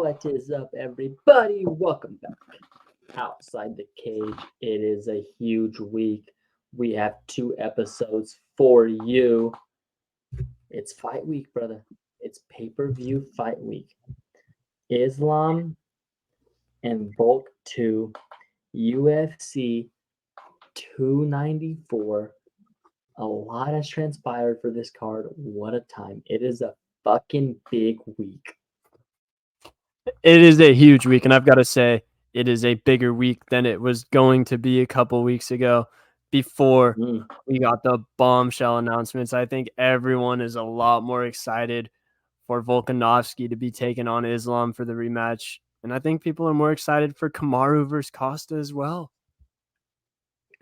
What is up, everybody? Welcome back. Outside the Cage. It is a huge week. We have 2 episodes for you. It's fight week, brother. It's pay-per-view fight week. Islam and Volk 2, UFC 294. A lot has transpired for this card. What a time. It is a fucking big week. It is a huge week, and I've got to say, it is a bigger week than it was going to be a couple weeks ago before we got the bombshell announcements. I think everyone is a lot more excited for Volkanovski to be taking on Islam for the rematch, and I think people are more excited for Kamaru versus Costa as well.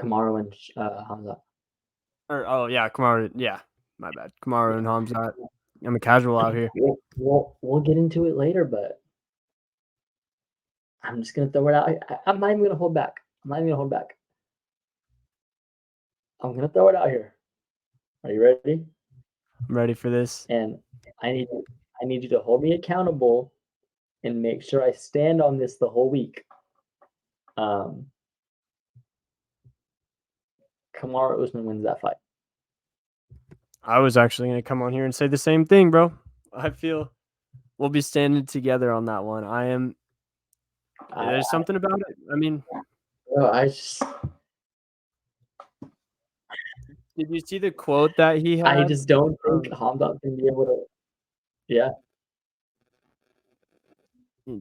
Kamaru and Hamza. Kamaru. Yeah, my bad. Kamaru and Hamza. I'm a casual out here. We'll get into it later, but I'm just gonna throw it out. I'm not even gonna hold back. I'm gonna throw it out here. Are you ready? I'm ready for this. And I need you to hold me accountable and make sure I stand on this the whole week. Kamaru Usman wins that fight. I was actually going to come on here and say the same thing, bro. I feel we'll be standing together on that one. There's something about it. I mean, did you see the quote that he had? I just don't think Hamza can be able to. Yeah.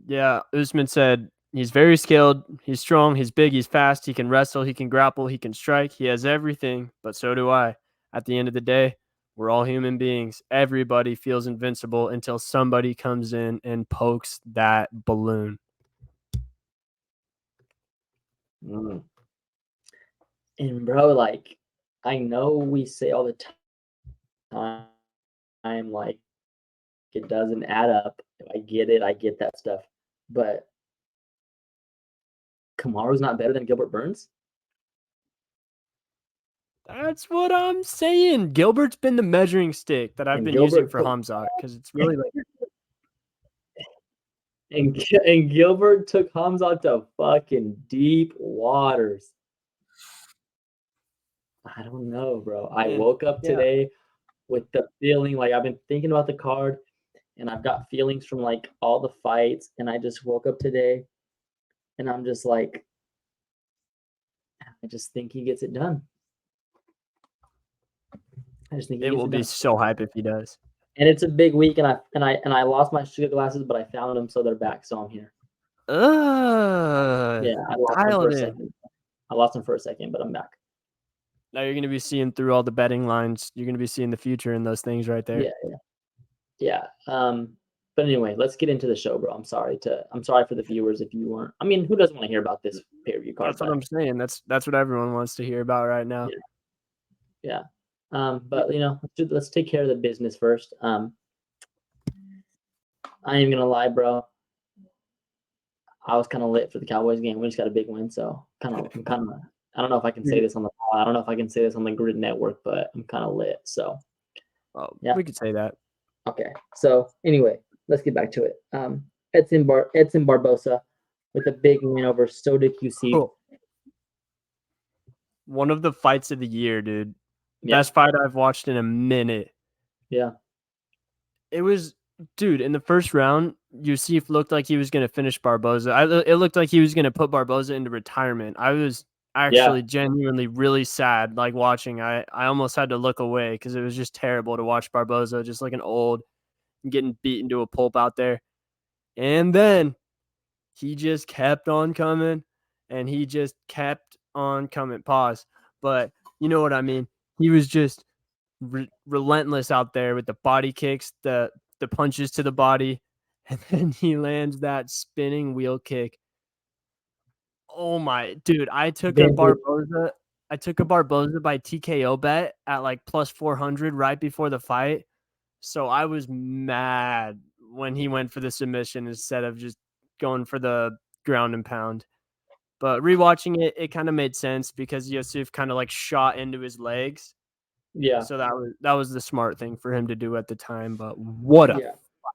Yeah, Usman said he's very skilled, he's strong, he's big, he's fast, he can wrestle, he can grapple, he can strike, he has everything, but so do I. At the end of the day, we're all human beings. Everybody feels invincible until somebody comes in and pokes that balloon. And bro, like, I know we say all the time, like, it doesn't add up. I get it. I get that stuff. But Kamaru's not better than Gilbert Burns? That's what I'm saying. Gilbert's been the measuring stick that I've been using for Hamza because it's really like. And Gilbert took Hamza to fucking deep waters. I don't know, bro. I woke up today with the feeling like I've been thinking about the card, and I've got feelings from like all the fights, and I just woke up today, and I'm just like, I just think he gets it done. I just think it will be so hype if he does. And it's a big week, and I lost my sugar glasses, but I found them, so they're back. So I'm here. Yeah, I lost them for a second, but I'm back. Now you're going to be seeing through all the betting lines. You're going to be seeing the future in those things right there. Yeah. But anyway, let's get into the show, bro. I'm sorry for the viewers if you weren't. I mean, who doesn't want to hear about this pay-per-view card? That's what I'm saying. That's what everyone wants to hear about right now. Yeah. But let's take care of the business first. I ain't gonna lie, bro. I was kind of lit for the Cowboys game. We just got a big win, so I'm kind of. I don't know if I can say this on the call. I don't know if I can say this on the Grid Network, but I'm kind of lit. So, we could say that. Okay. So anyway, let's get back to it. Edson Barboza with a big win over Sodiq Yusuff. Cool. One of the fights of the year, dude. Best fight I've watched in a minute. Yeah. It was, dude, in the first round, Yusuff looked like he was going to finish Barboza. It looked like he was going to put Barboza into retirement. I was actually genuinely really sad, like watching. I almost had to look away because it was just terrible to watch Barboza just looking old and getting beaten to a pulp out there. And then he just kept on coming, and he just kept on coming. Pause. But you know what I mean? He was just relentless out there with the body kicks, the punches to the body, and then he lands that spinning wheel kick. Oh my, dude, I took a Barboza by TKO bet at like plus 400 right before the fight. So I was mad when he went for the submission instead of just going for the ground and pound. But rewatching it, it kind of made sense because Yusuff kind of like shot into his legs. Yeah. So that was the smart thing for him to do at the time. But what a fight.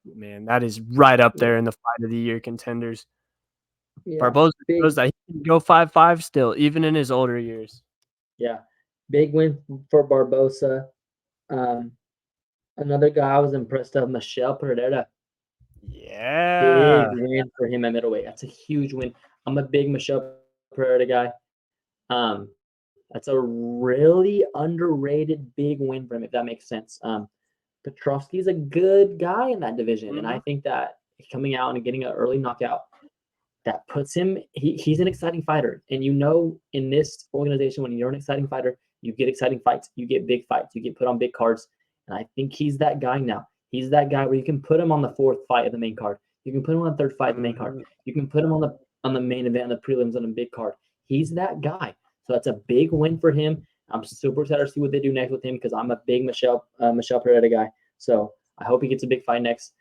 man, that is right up there in the fight of the year contenders. Yeah, Barboza shows that he can go 5-5 still, even in his older years. Yeah, big win for Barboza. Another guy I was impressed of, Michel Pereira. Yeah. Big win for him at middleweight. That's a huge win. I'm a big Michel Pereira guy. That's a really underrated big win for him, if that makes sense. Petrovsky's a good guy in that division, and I think that coming out and getting an early knockout, that puts him. He's an exciting fighter, and in this organization, when you're an exciting fighter, you get exciting fights, you get big fights, you get put on big cards, and I think he's that guy now. He's that guy where you can put him on the fourth fight of the main card, you can put him on the third fight of the main card, you can put him on the main event, on the prelims, on a big card. He's that guy. So that's a big win for him. I'm super excited to see what they do next with him because I'm a big Michel Pereira guy. So I hope he gets a big fight next.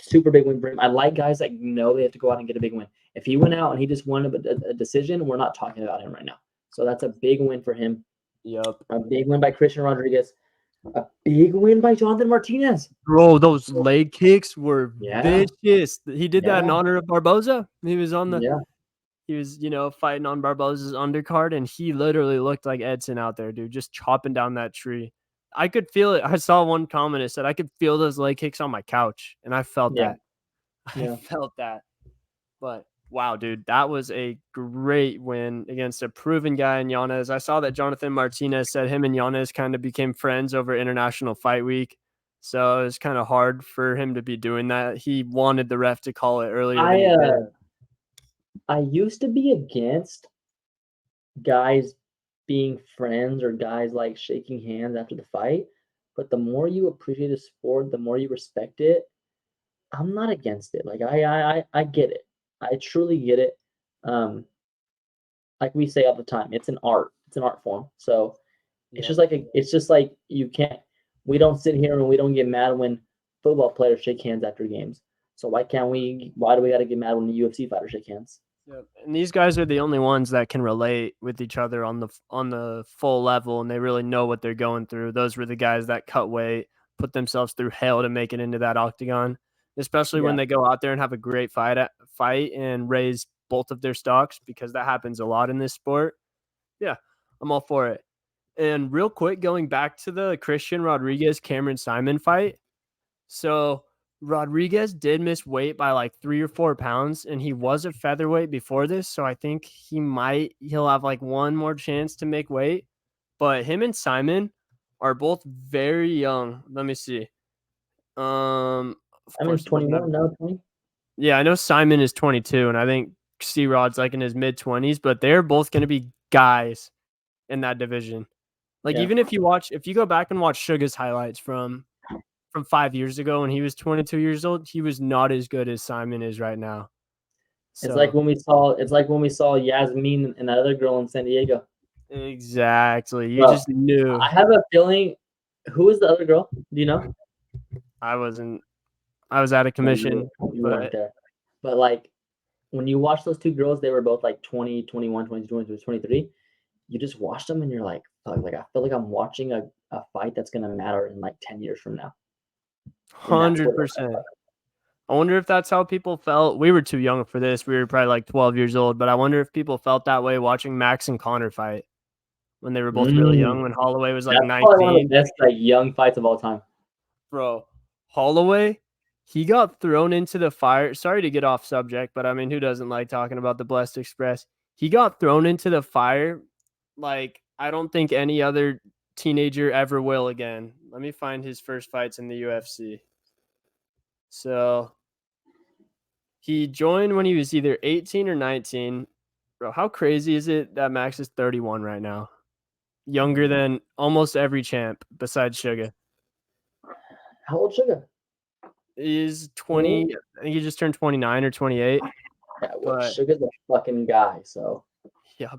Super big win for him. I like guys that know they have to go out and get a big win. If he went out and he just won a decision, we're not talking about him right now. So that's a big win for him. Yep. A big win by Christian Rodriguez. A big win by Jonathan Martinez. Bro, those leg kicks were vicious. He did that in honor of Barboza. He was on the he was, fighting on Barboza's undercard, and he literally looked like Edson out there, dude, just chopping down that tree. I could feel it. I saw one comment that said I could feel those leg kicks on my couch, and I felt that. I felt that. But wow, dude, that was a great win against a proven guy in Yanez. I saw that Jonathan Martinez said him and Yanez kind of became friends over International Fight Week. So it was kind of hard for him to be doing that. He wanted the ref to call it earlier than he did. I used to be against guys being friends or guys like shaking hands after the fight, but the more you appreciate the sport, the more you respect it. I'm not against it. Like I get it. I truly get it. Like we say all the time, it's an art. It's an art form. So it's just like you can't. We don't sit here and we don't get mad when football players shake hands after games. So why can't we? Why do we got to get mad when the UFC fighters shake hands? Yep. And these guys are the only ones that can relate with each other on the full level, and they really know what they're going through. Those were the guys that cut weight, put themselves through hell to make it into that octagon, especially when they go out there and have a great fight and raise both of their stocks, because that happens a lot in this sport. Yeah, I'm all for it. And real quick, going back to the Christian Rodriguez Cameron Simon fight. So Rodriguez did miss weight by like 3 or 4 pounds, and he was a featherweight before this. So I think he'll have like one more chance to make weight. But him and Simon are both very young. Let me see. Of course, 21 now, 20. Yeah, I know Simon is 22, and I think C-Rod's like in his mid-20s, but they're both going to be guys in that division. Like even if you go back and watch Sugar's highlights from 5 years ago when he was 22 years old, he was not as good as Simon is right now. So, it's like when we saw Yasmin and that other girl in San Diego. Exactly. You just knew. I have a feeling. Who was the other girl? Do you know? I was out of commission. You weren't there. But like when you watch those two girls, they were both like 20, 21, 22, 22, 23. You just watch them and you're like, like I feel like I'm watching a fight that's gonna matter in like 10 years from now. 100%. I wonder if that's how people felt. We were too young for this. We were probably like 12 years old, but I wonder if people felt that way watching Max and Connor fight when they were both really young, when Holloway was like 19. Probably one of the best like young fights of all time. Bro, Holloway, he got thrown into the fire. Sorry to get off subject, but I mean, who doesn't like talking about the Blessed Express? He got thrown into the fire like I don't think any other teenager ever will again. Let me find his first fights in the UFC. So he joined when he was either 18 or 19. Bro, how crazy is it that Max is 31 right now? Younger than almost every champ besides Sugar. How old Sugar? He's 20. I think he just turned 29 or 28. Yeah, well, Sugar's a fucking guy, so. Yep.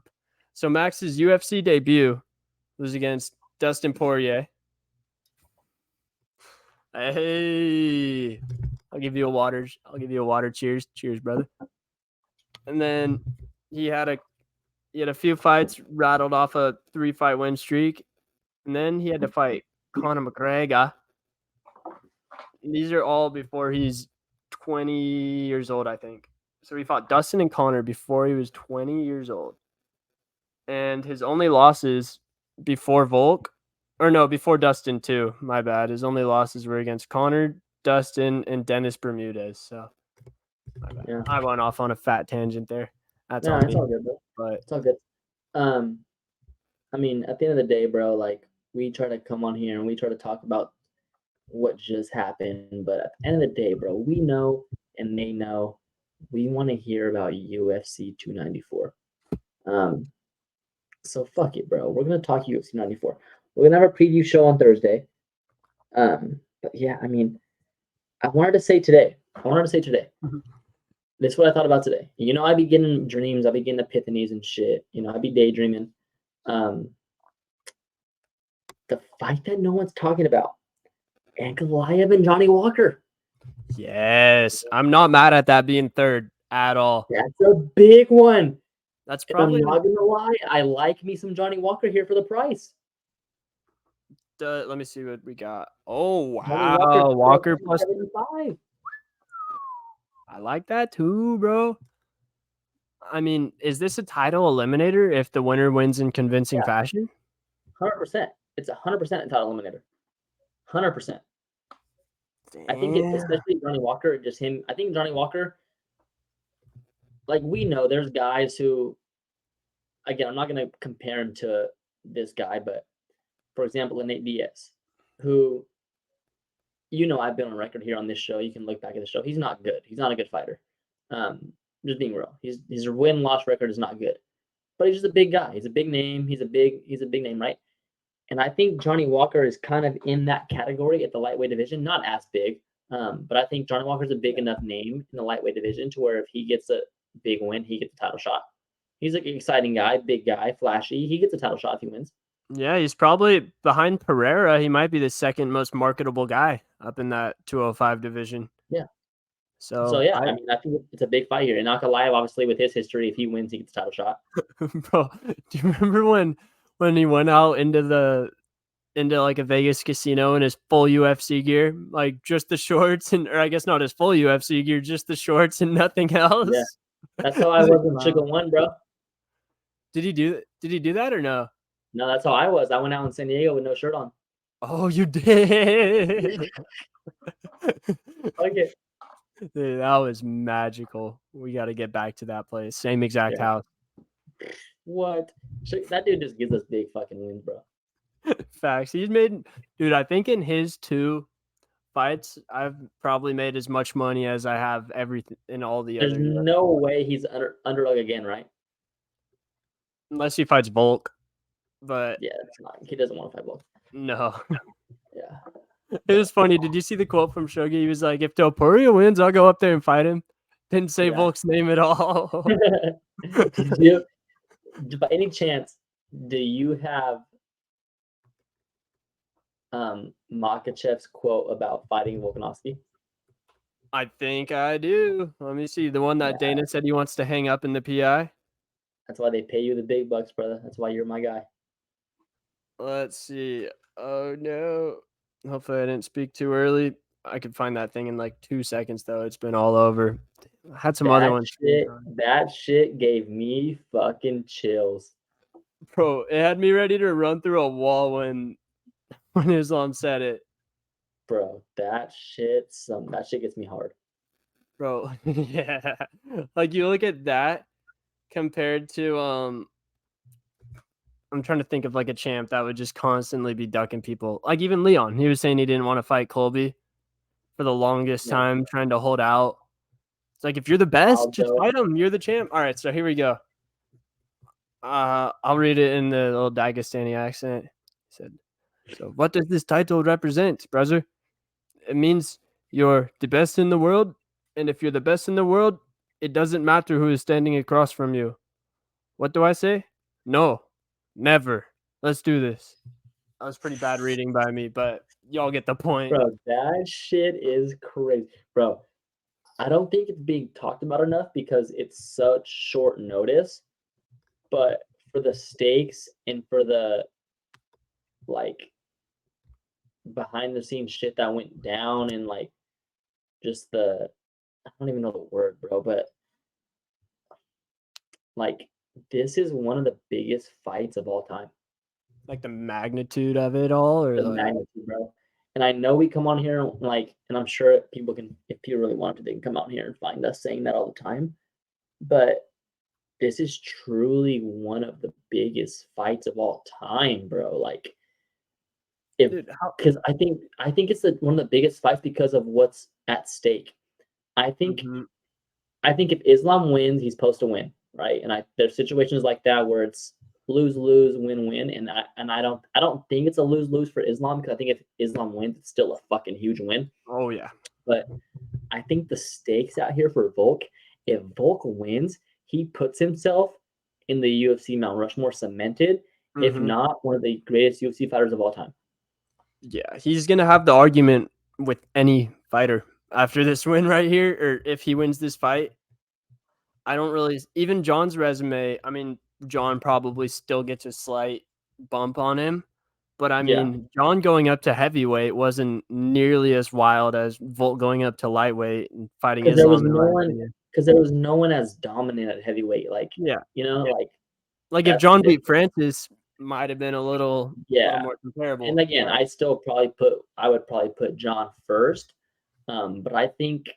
So Max's UFC debut was against Dustin Poirier. Hey, I'll give you a water. Cheers. Cheers, brother. And then he had a few fights, rattled off a 3-fight win streak. And then he had to fight Conor McGregor. These are all before he's 20 years old, I think. So he fought Dustin and Connor before he was 20 years old. And his only losses before before Dustin too. My bad. His only losses were against Connor, Dustin, and Dennis Bermudez. So my bad. Yeah. I went off on a fat tangent there. That's No, on it's me. all good, bro. But It's all good. I mean, at the end of the day, bro, like we try to come on here and we try to talk about what just happened, but at the end of the day, bro, we know and they know we want to hear about UFC 294. So fuck it, bro. We're gonna talk UFC 94. We're gonna have a preview show on Thursday. But yeah, I mean, I wanted to say today. This is what I thought about today. You know, I be getting dreams, I be getting epiphanies and shit. You know, I be daydreaming. The fight that no one's talking about, Ankalaev and Johnny Walker. yes, I'm not mad at that being third at all. That's a big one. That's And probably I'm not gonna lie, I like me some Johnny Walker here for the price. let me see what we got. Oh Johnny wow, Walker plus 75. I like that too, bro. I mean, is this a title eliminator if the winner wins in convincing Yeah. fashion? 100%. It's 100% a title eliminator. 100%. I think especially Johnny Walker, just him. I think Johnny Walker, like we know there's guys who, again, I'm not going to compare him to this guy, but for example, Nate Diaz, who, you know, I've been on record here on this show. You can look back at the show. He's not good. He's not a good fighter. Just being real. His win-loss record is not good, but he's just a big guy. He's a big name. He's a big name, right? And I think Johnny Walker is kind of in that category at the lightweight division, not as big, but I think Johnny Walker is a big enough name in the lightweight division to where if he gets a big win, he gets a title shot. He's like an exciting guy, big guy, flashy. He gets a title shot if he wins. Yeah, he's probably behind Pereira. He might be the second most marketable guy up in that 205 division. Yeah. So yeah, I mean, I think it's a big fight here. And Ankalaev, obviously, with his history, if he wins, he gets a title shot. Bro, do you remember when he went out into like a Vegas casino in his full UFC gear, like just the shorts or I guess not his full UFC gear, just the shorts and nothing else? Yeah, that's how I was in Chicken One, bro. Did he do that or no? No, that's how I was. I went out in San Diego with no shirt on. Oh, you did. Okay. Dude, that was magical. We got to get back to that place. Same exact house. What? That dude just gives us big fucking wins, bro. Facts. He's made, dude, I think in his 2 fights, I've probably made as much money as I have everything in all the There's other. There's no way he's underdog again, right? Unless he fights Volk. But yeah, it's not. He doesn't want to fight Volk. No. Yeah. It was funny. Did you see the quote from Shogi? He was like, if Topuria wins, I'll go up there and fight him. Didn't say Volk's name at all. By any chance, do you have Makhachev's quote about fighting Volkanovski? I think I do. Let me see. The one that Dana said he wants to hang up in the PI. That's why they pay you the big bucks, brother. That's why you're my guy. Let's see. Oh, no. Hopefully I didn't speak too early. I could find that thing in like 2 seconds, though. It's been all over. I had some other ones. That shit gave me fucking chills. Bro, it had me ready to run through a wall when Islam said it. Bro, that shit gets me hard. Bro, yeah. Like you look at that compared to I'm trying to think of like a champ that would just constantly be ducking people. Like even Leon, he was saying he didn't want to fight Colby for the longest time, trying to hold out. It's like if you're the best, just fight him. You're the champ. All right, so here we go. I'll read it in the little Dagestani accent. He said, "So what does this title represent, brother? It means you're the best in the world, and if you're the best in the world, it doesn't matter who is standing across from you. What do I say? No, never. Let's do this." That was pretty bad reading by me, but y'all get the point. Bro, that shit is crazy. Bro, I don't think it's being talked about enough because it's such short notice. But for the stakes and for the, like, behind the scenes shit that went down and like just I don't even know the word, bro, but like this is one of the biggest fights of all time. Like the magnitude of it all, or The like magnitude, bro. And I know we come on here like, and I'm sure people can, if people really want to, they can come out here and find us saying that all the time. But this is truly one of the biggest fights of all time, bro. Like, if dude, because I think it's one of the biggest fights because of what's at stake. I think mm-hmm. I think if Islam wins, he's supposed to win, right? And there's situations like that where it's lose lose, win win, and I don't think it's a lose lose for Islam because I think if Islam wins, it's still a fucking huge win. Oh yeah, But I think the stakes out here for Volk, if Volk wins, he puts himself in the UFC Mount Rushmore cemented, if mm-hmm. not one of the greatest UFC fighters of all time. Yeah, he's gonna have the argument with any fighter after this win right here, or if he wins this fight. I don't really even John's resume. I mean, John probably still gets a slight bump on him, but I Yeah, mean, John going up to heavyweight wasn't nearly as wild as Volt going up to lightweight and fighting because there was Islam, in no my one opinion. because there was no one as dominant at heavyweight. Like, Yeah, like like if that's the John beat difference. Francis, might have been a little Yeah. more And comparable. again, But I would probably put John first. But I think,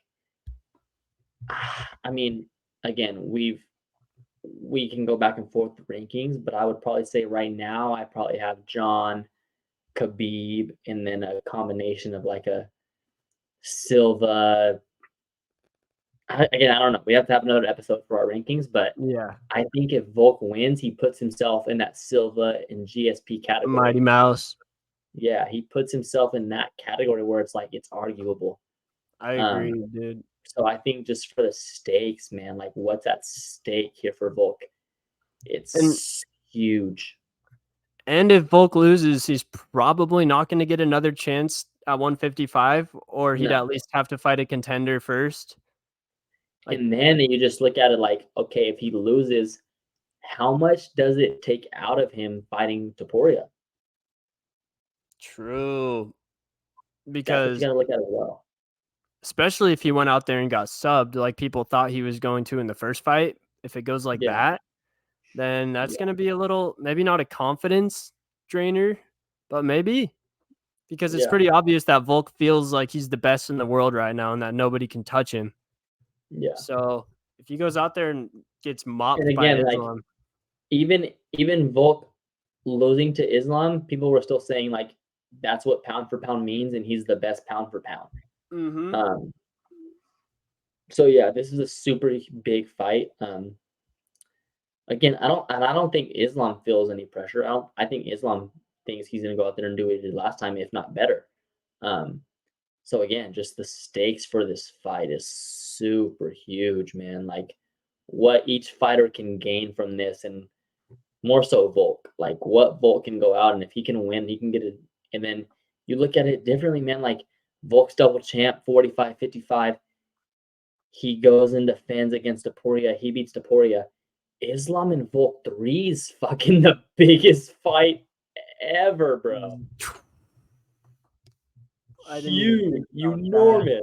I mean, again, we can go back and forth with rankings, but I would probably say right now I probably have John, Khabib, and then a combination of like a Silva. Again, I don't know. We have to have another episode for our rankings, but yeah, I think if Volk wins, he puts himself in that Silva and GSP Mighty category. Mouse. Yeah, he puts himself in that category where it's like it's arguable. I Um, agree, dude. so I think just for the stakes, man, like what's at stake here for Volk? And It's huge. And if Volk loses, he's probably not going to get another chance at 155, or he'd No. at least have to fight a contender first. Like, And then you just look at it like, okay, if he loses, how much does it take out of him fighting Topuria? true. That's what you Because got to look at as well. especially if he went out there and got subbed, like people thought he was going to in the first fight, if it goes like Yeah, that, then that's yeah, going to be a little, maybe not a confidence drainer, but maybe because it's yeah, pretty obvious that Volk feels like he's the best in the world right now and that nobody can touch him. yeah. So if he goes out there and gets And mopped by again, like Islam, even Volk losing to Islam, people were still saying like that's what pound for pound means, and he's the best pound for pound. mm-hmm. Um, so yeah, this is a super big fight. Again, I don't think Islam feels any pressure. I think Islam thinks he's gonna go out there and do what he did last time, if not better. Um, so again, just the stakes for this fight is super huge, man. Like what each fighter can gain from this, and more so Volk. Like what Volk can go out and if he can win, he can get it. And then you look at it differently, man. Like Volk's double champ, 45-55. He goes and defends against Topuria. He beats Topuria. Islam and Volk 3 is fucking the biggest fight ever, bro. I didn't even Huge, think about that. enormous.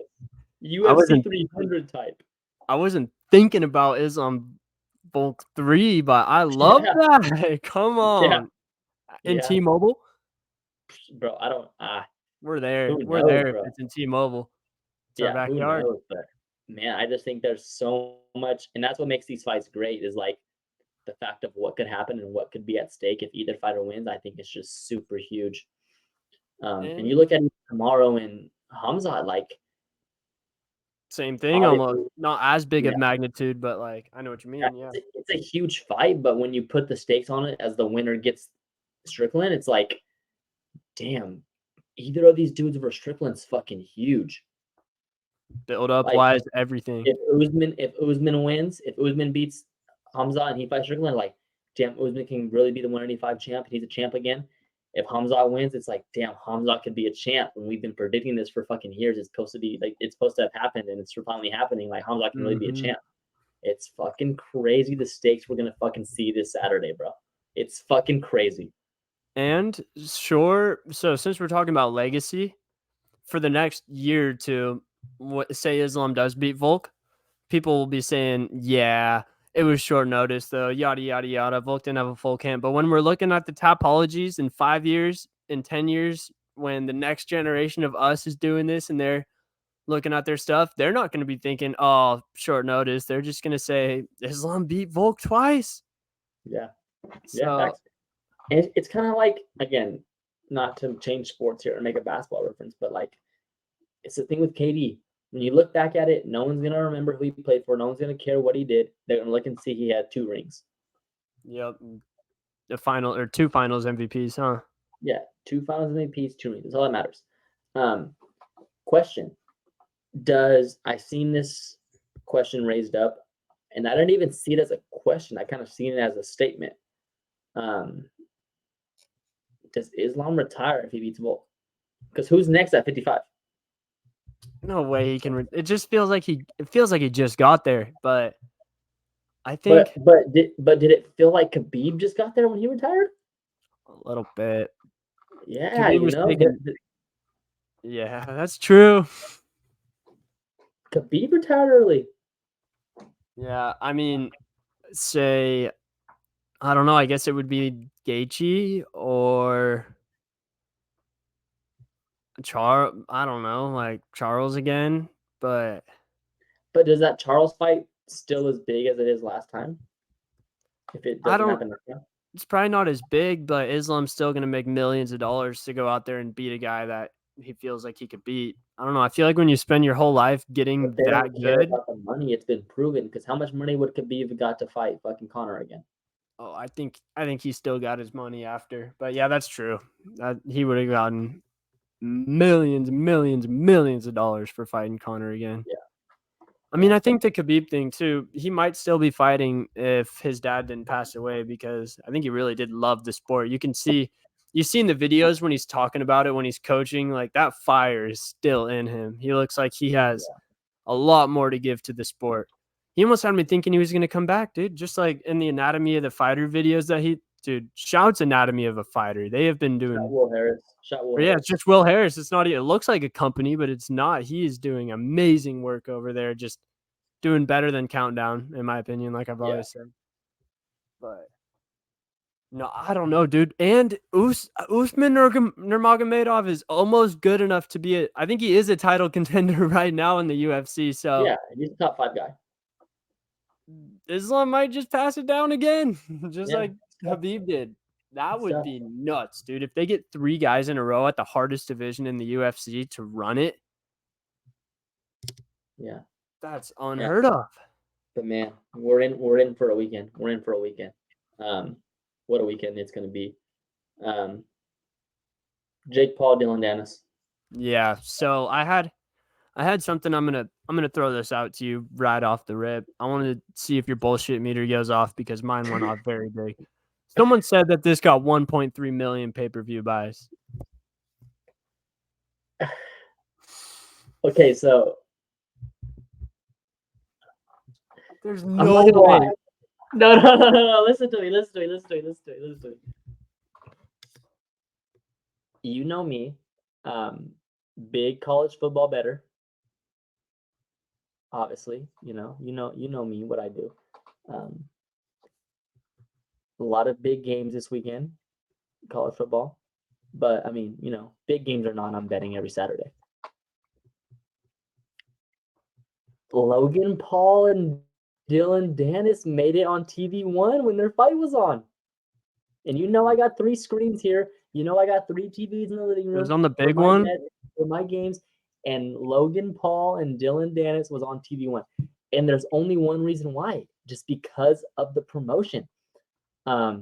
I UFC wasn't 300 type. I wasn't thinking about Islam Bulk 3, but I love Yeah, that. Come yeah, on. In yeah, T-Mobile? bro. I don't. We're there. Who We're knows, there if bro? it's in T-Mobile. It's our Yeah, who backyard. knows? But man, I just think there's so much, and that's what makes these fights great. Is like the fact of what could happen and what could be at stake if either fighter wins. I think it's just super huge. And you And look at tomorrow and Hamza, like same thing almost. obviously, Not as big of yeah, magnitude, but like I know what you yeah, mean. Yeah. it's a huge fight. But when you put the stakes on it as the winner gets Strickland, it's like, damn, either of these dudes over Strickland's fucking huge. Build up Like wise, everything. if Usman wins, if Usman beats Hamza and he fights Strickland, like damn, Usman can really be the 185 champ and he's a champ again. If Hamza wins, it's like damn, Hamza could be a champ. And we've been predicting this for fucking years. It's supposed to be like it's supposed to have happened, and it's finally happening. Like Hamza can really be a Mhm. champ. It's fucking crazy the stakes we're gonna fucking see this Saturday, bro. It's fucking crazy. And sure, so since we're talking about legacy, for the next year or two, say Islam does beat Volk, people will be saying, yeah, it was short notice though, yada yada yada. Volk didn't have a full camp. But when we're looking at the topologies in 5 years, in 10 years, when the next generation of us is doing this and they're looking at their stuff, they're not going to be thinking, oh, short notice. They're just going to say Islam beat Volk twice. Yeah. Yeah, So facts. And it's kind of like, again, not to change sports here or make a basketball reference, but like, it's the thing with KD. When you look back at it, no one's going to remember who he played for. No one's going to care what he did. They're going to look and see he had 2 rings. yep, the final or 2 finals MVPs, huh? Yeah, 2 finals MVPs, 2 rings. That's all that matters. Question. I seen this question raised up, and I didn't even see it as a question. I kind of seen it as a statement. Does Islam retire if he beats Volk? Because who's next at 55? No way he can. It just feels like he just got there. But I think But did it feel like Khabib just got there when he retired? a little bit. Yeah, Khabib was taking. Yeah, that's true. Khabib retired early. Yeah, I mean, say, I don't know. I guess it would be Gaethje or Charles. I don't know, like Charles again. But does that Charles fight still as big as it is last time? If it I doesn't don't. happen now? It's probably not as big, but Islam's still going to make millions of dollars to go out there and beat a guy that he feels like he could beat. I don't know. I feel like when you spend your whole life getting But they that don't care good. about the money. It's been proven. Because how much money would Khabib got to fight fucking Conor again? Oh, I think he still got his money after. But yeah, that's true. He would have gotten millions of dollars for fighting Conor again. Yeah. I mean, I think the Khabib thing too, he might still be fighting if his dad didn't pass away, because I think he really did love the sport. You've seen the videos when he's talking about it, when he's coaching, like that fire is still in him. He looks like he has a lot more to give to the sport. He almost had me thinking he was going to come back, dude. Just like in the Anatomy of the Fighter videos shouts Anatomy of a Fighter. They have been doing. Shot Will Harris. Yeah, it's just Will Harris. It's not. It looks like a company, but it's not. He is doing amazing work over there. Just doing better than Countdown, in my opinion. Like I've always said. But no, I don't know, dude. And Usman Nurmagomedov is almost good enough to be I think he is a title contender right now in the UFC. So yeah, he's a top 5 guy. Islam might just pass it down again, just like Yeah. Khabib did. That would be nuts, dude. If they get 3 guys in a row at the hardest division in the UFC to run it, yeah, that's unheard of. But man, we're in for a weekend. We're in for a weekend. What a weekend it's going to be. Jake Paul, Dylan Dennis. Yeah. So I had something. I'm gonna throw this out to you right off the rip. I wanted to see if your bullshit meter goes off, because mine went off very big. Someone said that this got 1.3 million pay-per-view buys. Okay, so there's no way. No. Listen to me. You know me, big college football bettor. Obviously, you know me, what I do. A lot of big games this weekend, college football. But I mean, big games or not, I'm betting every Saturday. Logan Paul and Dylan Dennis made it on TV1 when their fight was on. And I got 3 screens here. I got 3 TVs in the living room. It was on the big one for my games. And Logan Paul and Dylan Dennis was on TV1. And there's only one reason why, just because of the promotion. Yeah.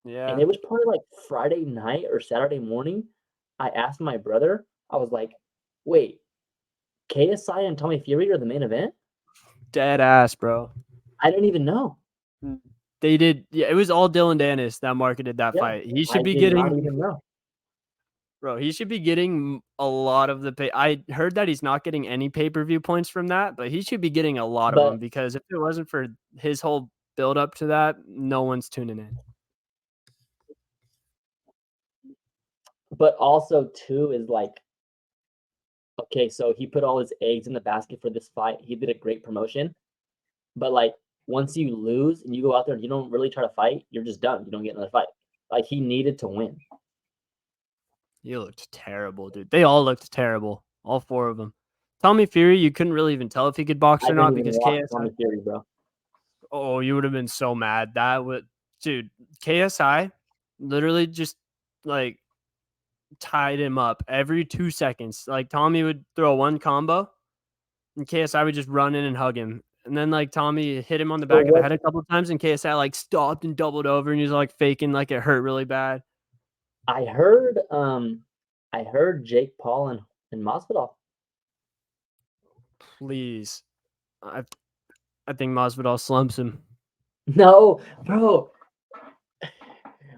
And it was probably like Friday night or Saturday morning. I asked my brother, I was like, wait, KSI and Tommy Fury are the main event? Dead ass, bro. I didn't even know. They did. Yeah, it was all Dylan Dennis that marketed that fight. He should be getting. Not even know. Bro, he should be getting a lot of the pay. I heard that he's not getting any pay-per-view points from that, but he should be getting a lot of them, because if it wasn't for his whole build up to that, no one's tuning in. But also too is like, okay, so he put all his eggs in the basket for this fight. He did a great promotion, but like once you lose and you go out there and you don't really try to fight, you're just done. You don't get another fight. Like he needed to win. He looked terrible, dude. They all looked terrible. All 4 of them. Tommy Fury, you couldn't really even tell if he could box I or didn't not even because watch KSI. Tommy Fury, bro. Oh, you would have been so mad. That would, dude. KSI literally just like tied him up every 2 seconds. Like Tommy would throw one combo, and KSI would just run in and hug him. And then like Tommy hit him on the So back of the what head a couple of times, and KSI like stopped and doubled over, and he was like faking like it hurt really bad. I heard Jake Paul and Masvidal. Please, I think Masvidal slumps him. No, bro.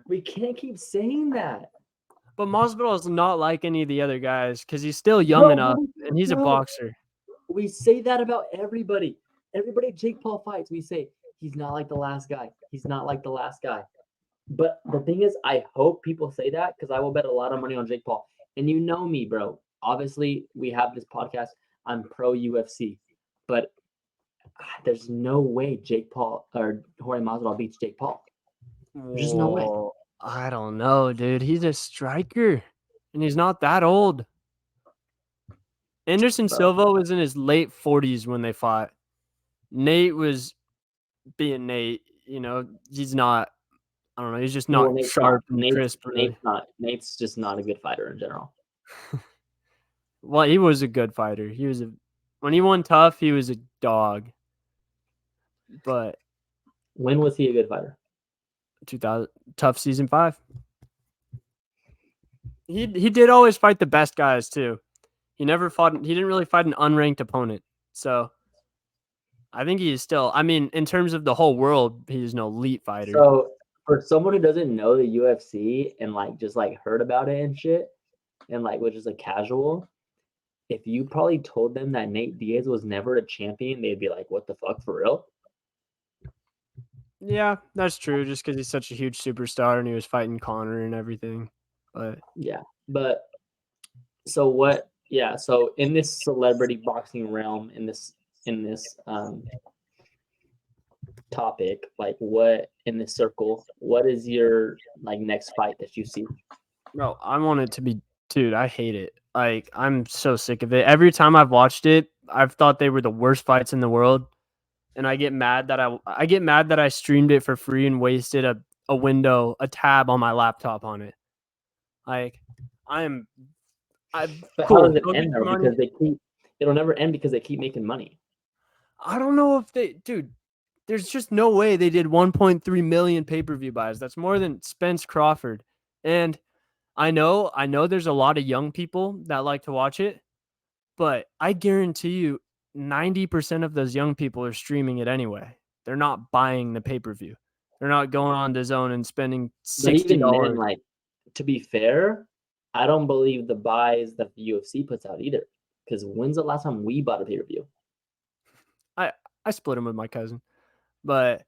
We can't keep saying that. But Masvidal is not like any of the other guys because he's still young enough, and he's a bro, boxer. we say that about everybody. Everybody Jake Paul fights, we say he's not like the last guy. He's not like the last guy. But the thing is, I hope people say that because I will bet a lot of money on Jake Paul. And you know me, bro. Obviously, we have this podcast. I'm pro UFC, but there's no way Jake Paul or Jorge Masvidal beats Jake Paul. There's just no way. Whoa, I don't know, dude. He's a striker, and he's not that old. Anderson Bro. Silva was in his late 40s when they fought. Nate was being Nate. You know, he's not. I don't know. He's just not Nate's sharp not. and crisp. Really. Nate's just not a good fighter in general. Well, he was a good fighter. He was when he won tough, he was a dog. But when was he a good fighter? 2000 tough season 5. He did always fight the best guys too. He didn't really fight an unranked opponent. So I think he is still, I mean, in terms of the whole world, he's an elite fighter. So for someone who doesn't know the UFC and like just like heard about it and shit, and like which is a casual, if you probably told them that Nate Diaz was never a champion, they'd be like, "What the fuck, for real?" Yeah, that's true. Just because he's such a huge superstar and he was fighting Conor and everything. But yeah, but so what? Yeah, so in this celebrity boxing realm, in this topic, like what in this circle, what is your like next fight that you see? no, I want it to be, dude. I hate it. Like I'm so sick of it. Every time I've watched it, I've thought they were the worst fights in the world. And I get mad that I streamed it for free and wasted a window, a tab on my laptop on it. Like But cool. how does it end though? Because it'll never end because they keep making money. I don't know if dude, there's just no way they did 1.3 million pay-per-view buys. That's more than Spence Crawford. And I know there's a lot of young people that like to watch it, but I guarantee you 90% of those young people are streaming it anyway. They're not buying the pay-per-view. They're not going on DAZN and spending $60. But even then, like, to be fair, I don't believe the buys that the UFC puts out either. Because when's the last time we bought a pay-per-view? I split them with my cousin, but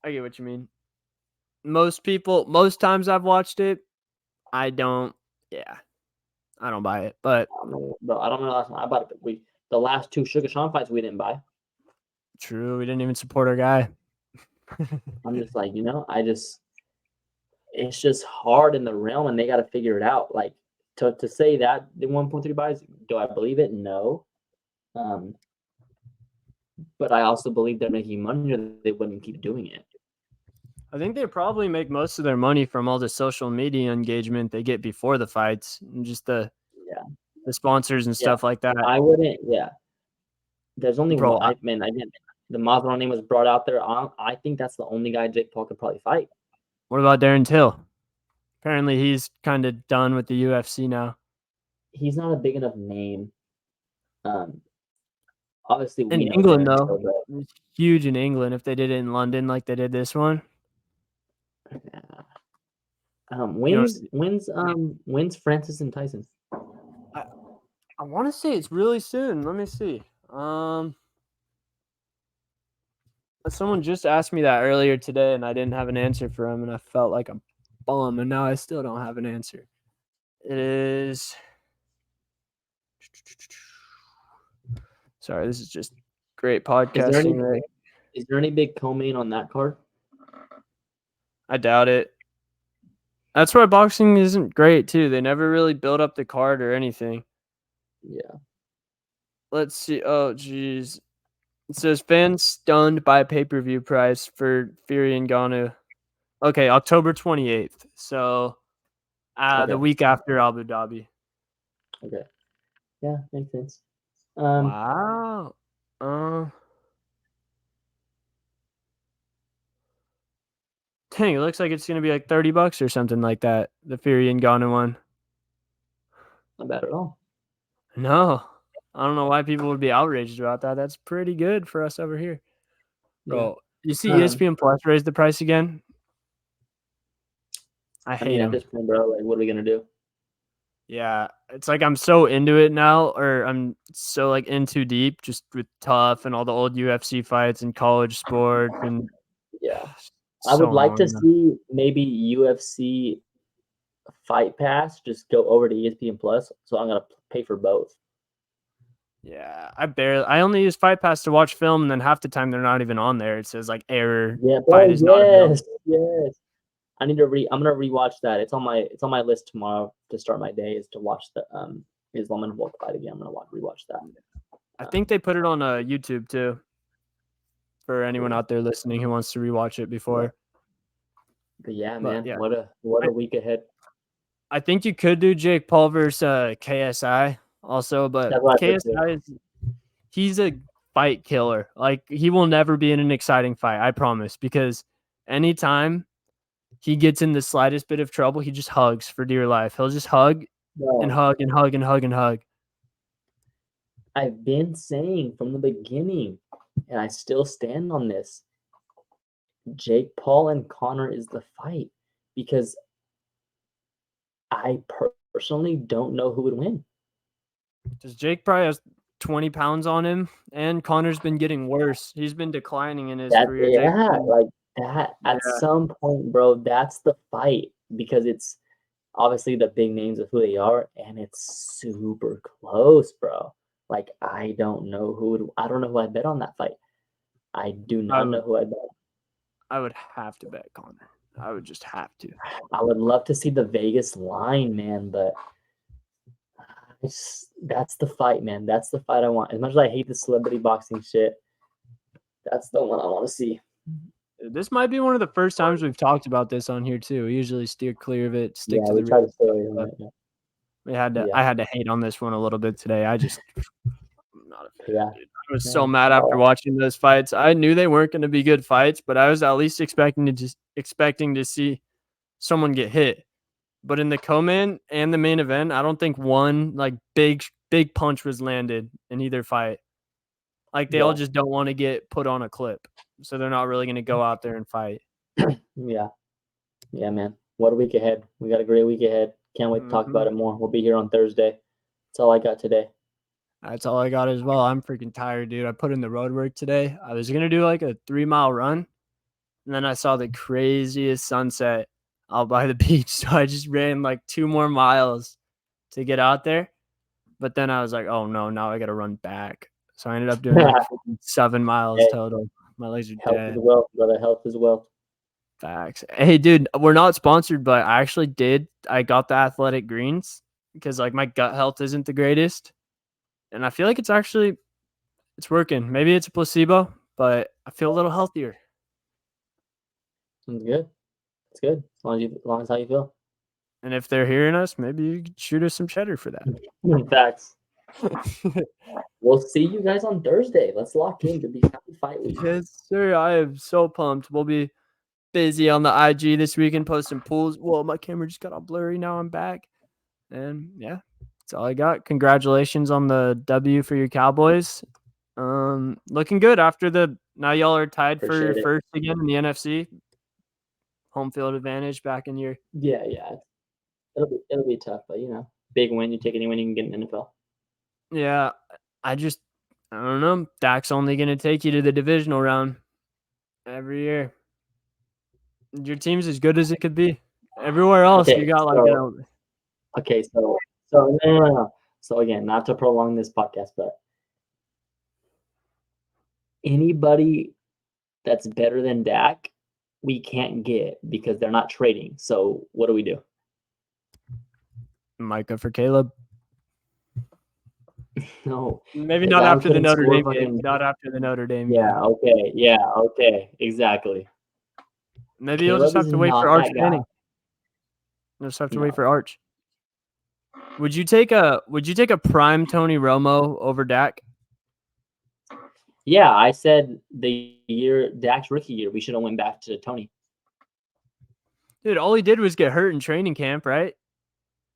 I get what you mean. Most times I've watched it, I don't buy it. But I don't know the last time I bought it. The last 2 Sugar Sean fights we didn't buy. True, we didn't even support our guy. I'm just like, it's just hard in the realm, and they got to figure it out. Like to say that the 1.3 buys, do I believe it? No. But I also believe they're making money, or they wouldn't keep doing it. I think they probably make most of their money from all the social media engagement they get before the fights and just the sponsors and stuff like that. I wouldn't. Yeah. There's only Bro, one. Again, the Masvidal name was brought out there. I think that's the only guy Jake Paul could probably fight. What about Darren Till? Apparently, he's kind of done with the UFC now. He's not a big enough name. Obviously, in England though, it's huge in England. If they did it in London like they did this one, when's Francis and Tyson? I want to say it's really soon. Let me see. Someone just asked me that earlier today, and I didn't have an answer for him, and I felt like a bum, and now I still don't have an answer. It is. Sorry, this is just great podcasting. Is there any big co-main on that card? I doubt it. That's why boxing isn't great too. They never really build up the card or anything. Yeah. Let's see. Oh, geez. It says fans stunned by pay-per-view price for Fury and Ngannou. Okay, October 28th. So the week after Abu Dhabi. Okay. Yeah, makes sense. Wow. Dang, it looks like it's gonna be like $30 or something like that. The Fury and Ngannou one. Not bad at all. No, I don't know why people would be outraged about that. That's pretty good for us over here, bro. Yeah. You see, ESPN Plus raised the price again. I hate at this point, bro. Like, what are we gonna do? Yeah, it's like I'm so into it now, or I'm so like in too deep, just with Tough and all the old UFC fights and college sports, and yeah, I would like to see maybe UFC Fight Pass just go over to ESPN Plus, so I'm gonna pay for both. Yeah, I only use Fight Pass to watch film, and then half the time they're not even on there. It says like error. Yeah, bro, yes. I need to I'm gonna rewatch that. It's on my list tomorrow to start my day is to watch the Islam and Volk fight again. I'm gonna rewatch that. I think they put it on YouTube too. For anyone out there listening who wants to rewatch it before. But yeah, man, yeah. What a week ahead. I think you could do Jake Paul versus KSI also, but KSI he's a fight killer. Like he will never be in an exciting fight, I promise, because anytime he gets in the slightest bit of trouble, he just hugs for dear life. He'll just hug and hug and hug and hug and hug. I've been saying from the beginning, and I still stand on this. Jake Paul and Conor is the fight because I personally don't know who would win. Because Jake probably has 20 pounds on him, and Conor's been getting worse. He's been declining in his career. Yeah, like that. At some point, bro, that's the fight because it's obviously the big names of who they are, and it's super close, bro. Like I don't know who I bet on that fight. I do not know who I bet. I would have to bet Conor. I would just have to. I would love to see the Vegas line, man, but that's the fight, man. That's the fight I want. As much as I hate the celebrity boxing shit, that's the one I want to see. This might be one of the first times we've talked about this on here too. We usually steer clear of it, stick to the try to stay away from it. We had to. I had to hate on this one a little bit today. I'm not a fan. I was so mad after watching those fights. I knew they weren't going to be good fights, but I was at least expecting to see someone get hit. But in the co-main and the main event, I don't think one like big punch was landed in either fight. Like they all just don't want to get put on a clip, so they're not really going to go out there and fight. Yeah, man. What a week ahead! We got a great week ahead. Can't wait to talk about it more. We'll be here on Thursday. That's all I got today. That's all I got as well. I'm freaking tired, dude. I put in the road work today. I was going to do like a 3-mile run, and then I saw the craziest sunset out by the beach. So I just ran like 2 more miles to get out there. But then I was like, oh no, now I got to run back. So I ended up doing like 7 miles total. My legs are dead. Health is wealth, brother. Health is wealth. Facts. Hey, dude, we're not sponsored, but I actually did. I got the athletic greens because like my gut health isn't the greatest. And I feel like it's working. Maybe it's a placebo, but I feel a little healthier. Sounds good. It's good. As long as how you feel. And if they're hearing us, maybe you could shoot us some cheddar for that. Facts. We'll see you guys on Thursday. Let's lock in to be happy fight week. Yes, sir. I am so pumped. We'll be busy on the IG this weekend posting pools. Whoa, my camera just got all blurry. Now I'm back. And yeah, that's all I got. Congratulations on the W for your Cowboys. Looking good after now y'all are tied for first again in the NFC. Home field advantage back in your yeah. It'll be tough, but big win. You take any win you can get in the NFL. Yeah, I don't know. Dak's only gonna take you to the divisional round every year. Your team's as good as it could be. Everywhere else, you got Okay, so no. So again, not to prolong this podcast, but anybody that's better than Dak, we can't get because they're not trading. So what do we do? Micah for Caleb. No, Maybe the not guy after the couldn't Notre score Dame game. fucking. Not after the Notre Dame game. Yeah, okay, exactly. Maybe you'll Caleb just have is to wait for not Arch that guy. Manning. You'll just have to wait No. for Arch. Would you take a prime Tony Romo over Dak? Yeah, I said the year Dak's rookie year, we should have went back to Tony. Dude, all he did was get hurt in training camp, right?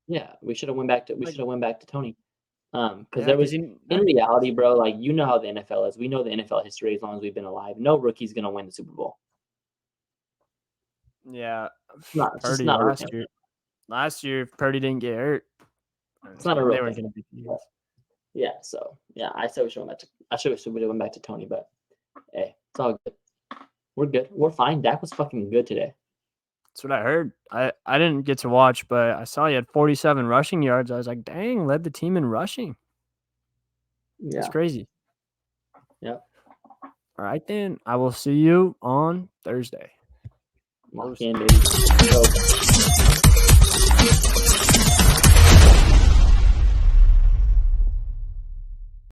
Yeah, we should have went back to Tony. Because Yeah, there was 'cause in reality, bro, like you know how the NFL is. We know the NFL history as long as we've been alive. No rookie's gonna win the Super Bowl. Yeah, It's just Purdy not a real last thing. year. Last year, if Purdy didn't get hurt, It's not a real they weren't thing. going to beat the Eagles. Yeah, so yeah, I said we should have went back to. I should have went back to Tony, but hey, it's all good. We're good. We're fine. Dak was fucking good today. That's what I heard. I didn't get to watch, but I saw he had 47 rushing yards. I was like, dang, led the team in rushing. Yeah. It's crazy. Yep. All right, then. I will see you on Thursday. Lock in, baby. Go.